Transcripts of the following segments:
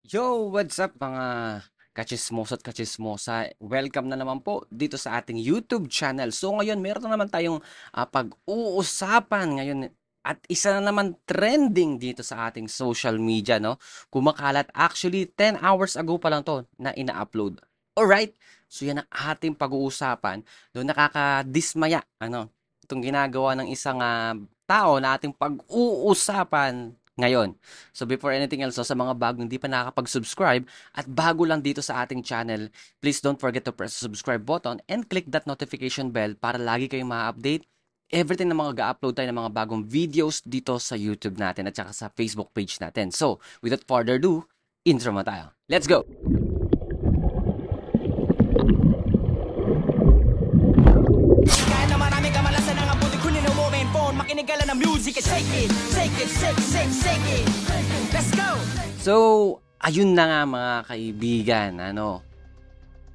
Yo, what's up mga kachismosa at kachismosa? Welcome na naman po dito sa ating YouTube channel. So ngayon, meron na naman tayong pag-uusapan ngayon at isa na naman trending dito sa ating social media, no? Kumakalat actually 10 hours ago pa lang to na ina-upload. Alright, so yan ang ating pag-uusapan. Doon nakakadismaya, itong ginagawa ng isang tao na ating pag-uusapan ngayon. So before anything else, so sa mga bagong hindi pa nakakapag-subscribe at bago lang dito sa ating channel, please don't forget to press the subscribe button and click that notification bell para lagi kayong ma-update everything na mga ga-upload tayo ng mga bagong videos dito sa YouTube natin at saka sa Facebook page natin. So, without further ado, intro mo tayo. Let's go! Kahit na maraming kamalasan ang abuti kunin ang mobile phone makinig ka lang ng music and shake it, shake it, shake, shake, shake it. Let's go! So, ayun na nga mga kaibigan,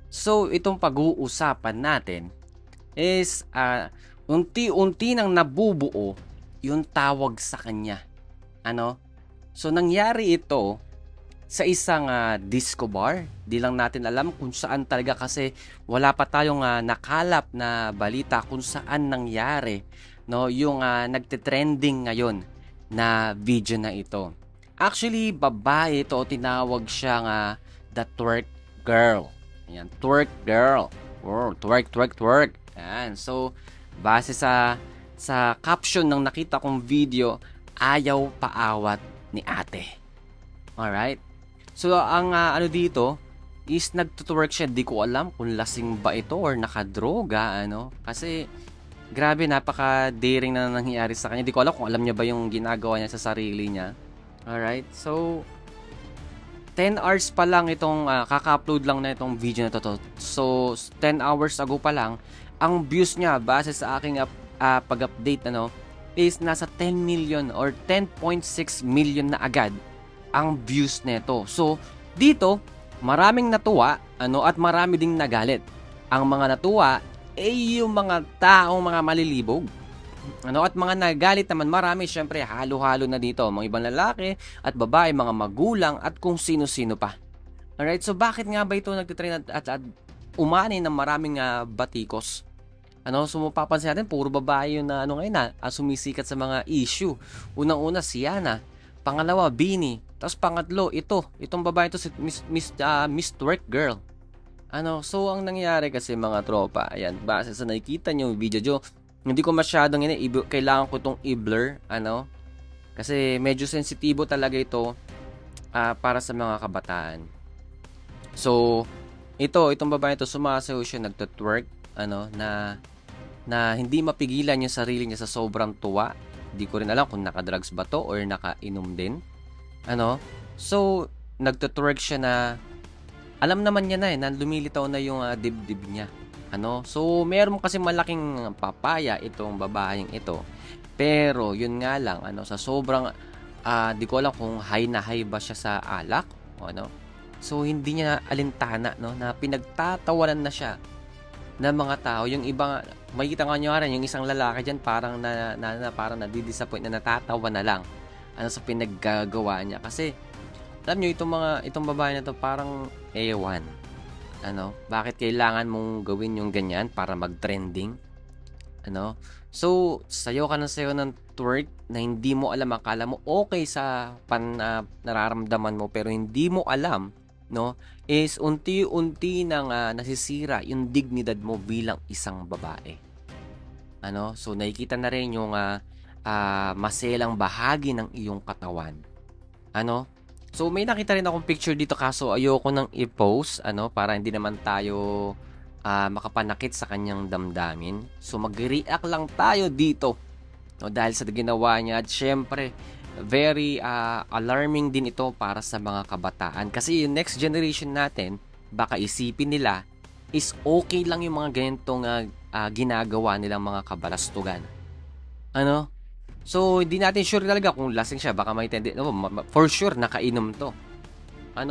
So, itong pag-uusapan natin is unti-unti nang nabubuo yung tawag sa kanya. So, nangyari ito sa isang disco bar. Di lang natin alam kung saan talaga kasi wala pa tayong nakalap na balita kung saan nangyari, no, yung nagte-trending ngayon na video na ito. Actually, babae ito, tinawag siyang the twerk girl. Ayan, twerk girl. Oh, twerk, twerk, twerk. Ayan, so, base sa caption ng nakita kong video, ayaw paawat ni ate. Alright? So, ang dito is nagtutwerk siya. Di ko alam kung lasing ba ito or nakadroga, Kasi, grabe, napaka-daring na nangyayari sa kanya. Di ko alam kung alam niya ba yung ginagawa niya sa sarili niya. Alright? So, 10 hours pa lang itong, kaka-upload lang na itong video na to. So, 10 hours ago pa lang, ang views niya, base sa aking pag-update, is nasa 10 million or 10.6 million na agad ang views nito. So, dito, maraming natuwa, at marami ding nagalit. Ang mga natuwa, yung mga taong mga malilibog. At mga nagalit naman, marami, syempre, halo-halo na dito. Mga ibang lalaki at babae, mga magulang, at kung sino-sino pa. Alright, so bakit nga ba ito nagtitrend at umani ng maraming batikos? So mapapansin natin, puro babae yung ngayon sumisikat sa mga issue. Unang-una, si Yana. Pangalawa, Bini. Tapos pangatlo, itong babae ito, si Miss Twerk Girl. So ang nangyayari kasi mga tropa, ayan, base sa nakikita nyo yung video nyo, hindi ko masyadong kailangan ko itong i-blur, kasi medyo sensitibo talaga ito para sa mga kabataan. So, itong babae ito, sumasayaw siya, nagtutwerk, na hindi mapigilan yung sarili niya sa sobrang tuwa. Hindi ko rin alam kung naka-drugs ba to or naka-inom din. So, nagtutwerk siya na alam naman niya na lumilitaw na yung dibdib niya. So, meron kasi malaking papaya itong babaeng ito. Pero, yun nga lang, sa sobrang, di ko alam kung high na high ba siya sa alak, So, hindi niya alintana, na pinagtatawanan na siya ng mga tao. Yung ibang, makikita nga nyo rin, yung isang lalaki dyan, parang parang nadidisappoint na natatawa na lang, sa pinaggagawa niya. Kasi, alam nyo, itong babae na to, parang ewan. Bakit kailangan mong gawin yung ganyan para mag-trending? So, sayo ka ng twerk na hindi mo alam, akala mo okay sa nararamdaman mo, pero hindi mo alam, is unti-unti nang nasisira yung dignidad mo bilang isang babae. So, nakikita na rin yung maselang bahagi ng iyong katawan. So, may nakita rin akong picture dito kaso ayoko nang i-post, para hindi naman tayo makapanakit sa kanyang damdamin. So, mag-react lang tayo dito, dahil sa ginawa niya. At syempre, very alarming din ito para sa mga kabataan. Kasi yung next generation natin, baka isipin nila, is okay lang yung mga ganitong ginagawa nilang mga kabalastugan. So, hindi natin sure talaga kung lasing siya. Baka may for sure, nakainom to.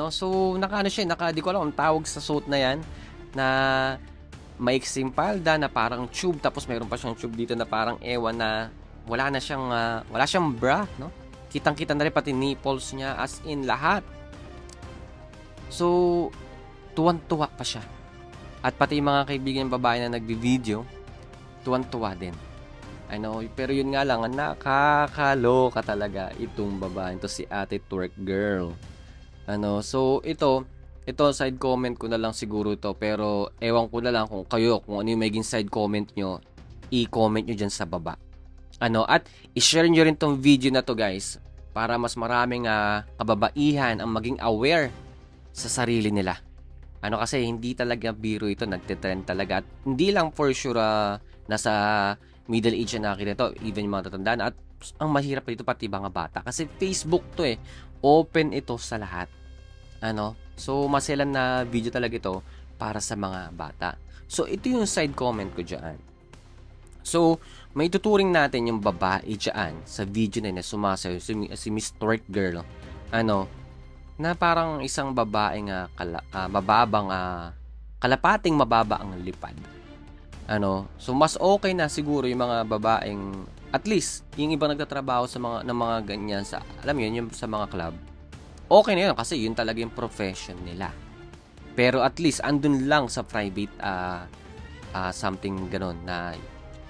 So, di ko alam kung tawag sa suit na yan, na maiksing palda, na parang tube, tapos mayroon pa siyang tube dito na parang ewan na wala siyang bra, Kitang-kita na rin pati nipples niya, as in lahat. So, tuwan-tuwa pa siya. At pati yung mga kaibigan babae na nagbi-video, tuwan-tuwa din. Pero yun nga lang, nakakaloka talaga itong babae. Ito si Ate Twerk Girl. So ito side comment ko na lang siguro to, pero ewan ko na lang kung kayo, kung ano yung maging side comment nyo, i-comment nyo dyan sa baba. At i-share nyo rin tong video na to, guys, para mas maraming kababaihan ang maging aware sa sarili nila. Kasi hindi talaga biro ito, nagtitrend talaga. At hindi lang for sure nasa middle age na nakakita ito, even yung mga tatandaan. At ang mahirap dito pati mga bata. Kasi Facebook to open ito sa lahat. So maselan na video talaga ito para sa mga bata. So ito yung side comment ko dyan. So may tuturing natin yung babae dyan sa video na sumasayo, si Miss Twerk Girl. Na parang isang babaeng kalapating mababa ang lipad. So mas okay na siguro yung mga babaeng, at least yung ibang nagtatrabaho sa mga ganyan sa, alam mo yun, yung sa mga club. Okay na yun kasi yun talaga yung profession nila. Pero at least andun lang sa private something ganon na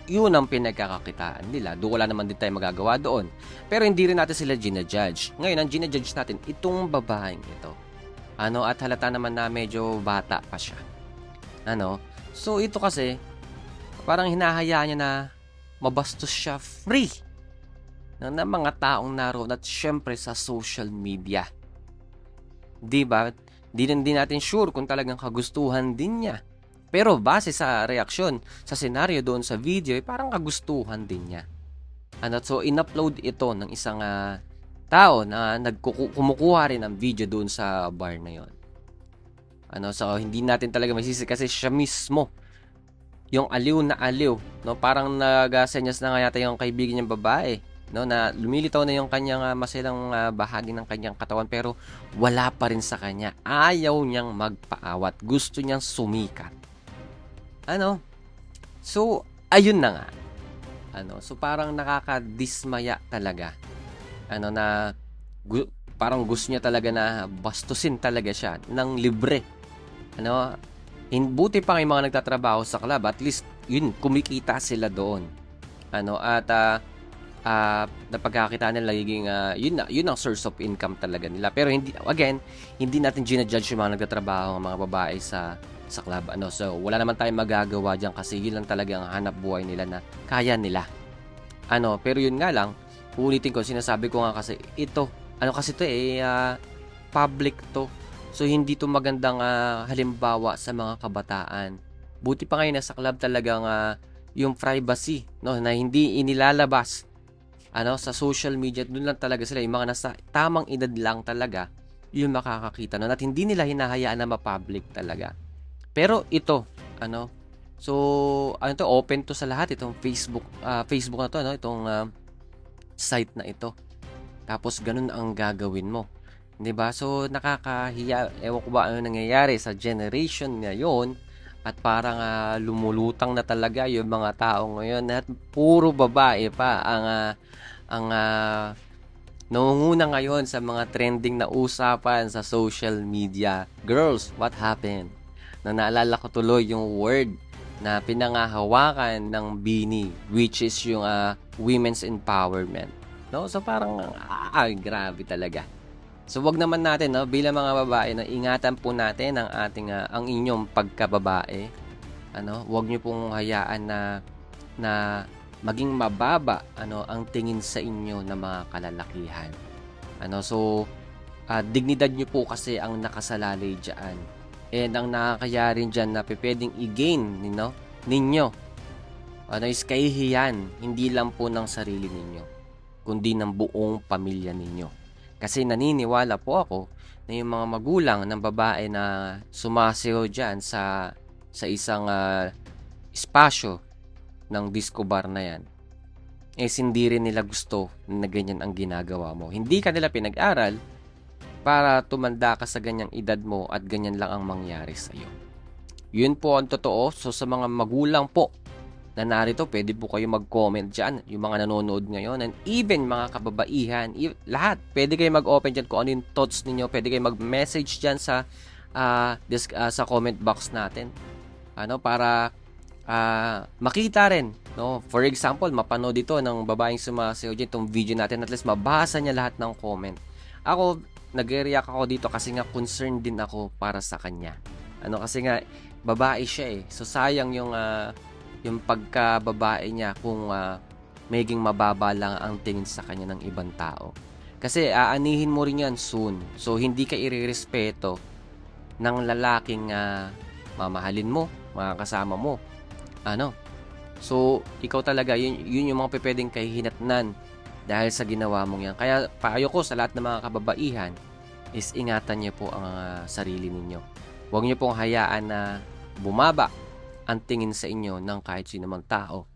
yun ang pinagkakakitaan nila. Wala naman din tayo magagawa doon. Pero hindi rin natin sila ginajudge. Ngayon, ang ginajudge natin, itong babaeng ito. At halata naman na medyo bata pa siya. So ito kasi, parang hinahayaan niya na mabastos siya free ng mga taong naroon at syempre sa social media. Diba? Di natin sure kung talagang kagustuhan din niya. Pero base sa reaksyon, sa senaryo doon sa video, parang kagustuhan din niya. So, in-upload ito ng isang tao na kumukuha rin ng video doon sa bar na yon. So, hindi natin talaga masisi kasi siya mismo yung aliw na aliw. Parang nag-senyas na nga yata yung kaibigan niyang babae. Na lumilitaw na yung kanyang maselang bahagi ng kanyang katawan pero wala pa rin sa kanya. Ayaw niyang magpaawat. Gusto niyang sumikat. So, ayun na nga. So, parang nakakadismaya talaga. Parang gusto niya talaga na bastusin talaga siya ng libre. Buti pa nga yung mga nagtatrabaho sa club. At least, yun, kumikita sila doon. Napagkakita nila nagiging yun ang source of income talaga nila. Pero hindi natin ginajudge yung mga nagtatrabaho ng mga babae sa club. So wala naman tayong magagawa diyan kasi yun lang talaga ang hanap buhay nila na kaya nila. Pero yun nga lang, ulitin ko, sinasabi ko nga kasi ito, public to. So hindi to magandang halimbawa sa mga kabataan. Buti pa ngayon sa club talagang yung privacy, na hindi inilalabas sa social media. Doon lang talaga sila, yung mga nasa tamang edad lang talaga yung makakakita at hindi nila hinahayaan na ma-public talaga. Pero ito, open to sa lahat itong Facebook na to, itong site na ito. Tapos ganun ang gagawin mo. 'Di ba? So nakakahiya. Ewan ko ba ano nangyayari sa generation ngayon at parang lumulutang na talaga yung mga tao ngayon at puro babae pa ang nangunguna ngayon sa mga trending na usapan sa social media. Girls, what happened? Naalala ko tuloy yung word na pinangahawakan ng BINI, which is yung women's empowerment. So parang grabe talaga. So wag naman natin bilang mga babae ingatan po natin ang ating ang inyong pagkababae. Wag niyo pong hayaan na maging mababa ang tingin sa inyo ng mga kalalakihan. So dignidad niyo po kasi ang nakasalalay diyan. And ang nakakaya rin dyan na pwedeng i-gain ninyo is kahihiyan, hindi lang po ng sarili ninyo, kundi ng buong pamilya ninyo. Kasi naniniwala po ako na yung mga magulang ng babae na sumasayaw dyan sa isang espasyo ng disco bar na yan, hindi rin nila gusto na ganyan ang ginagawa mo. Hindi ka nila pinag-aral para tumanda ka sa ganyang edad mo at ganyan lang ang mangyari sa iyo. Yun po ang totoo. So sa mga magulang po na narito. Pwede po kayo mag-comment dyan, yung mga nanonood ngayon, and even mga kababaihan, lahat. Pwede kayo mag-open dyan kung ano yung thoughts ninyo. Pwede kayo mag-message dyan sa sa comment box natin. Para makita rin, no? For example, mapanood ito ng babaeng sumasayaw dyan, itong video natin, at least mabasa niya lahat ng comment. Ako, nag-react ako dito kasi nga concerned din ako para sa kanya. Kasi nga, babae siya eh. So, sayang yung pagka-babae niya kung maging mababa lang ang tingin sa kanya ng ibang tao. Kasi aanihin mo rin yan soon. So, hindi ka irerespeto ng lalaking mamahalin mo, mga kasama mo. So, ikaw talaga, yun yung mga pwedeng kahihinatnan dahil sa ginawa mong yan. Kaya, payo ko sa lahat ng mga kababaihan is ingatan niyo po ang sarili ninyo. Huwag niyo pong hayaan na bumaba ang tingin sa inyo ng kahit sino mang tao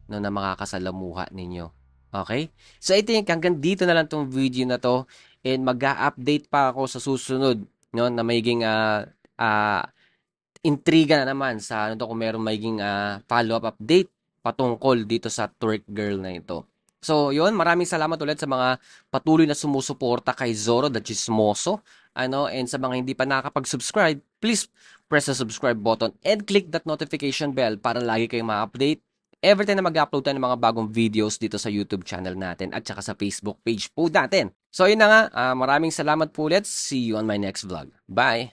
na makakasalamuha ninyo. Okay? So, I think hanggang dito na lang tong video na to, and mag-a-update pa ako sa susunod, no, na magiging intriga na naman sa kung meron magiging follow-up update patungkol dito sa twerk girl na ito. So, yun, maraming salamat ulit sa mga patuloy na sumusuporta kay Zoro the Chismoso. And sa mga hindi pa nakakapag-subscribe, please press the subscribe button and click that notification bell para lagi kayong ma-update every time na mag-upload tayo ng mga bagong videos dito sa YouTube channel natin at saka sa Facebook page po natin. So, yun na nga. Maraming salamat po ulit. See you on my next vlog. Bye!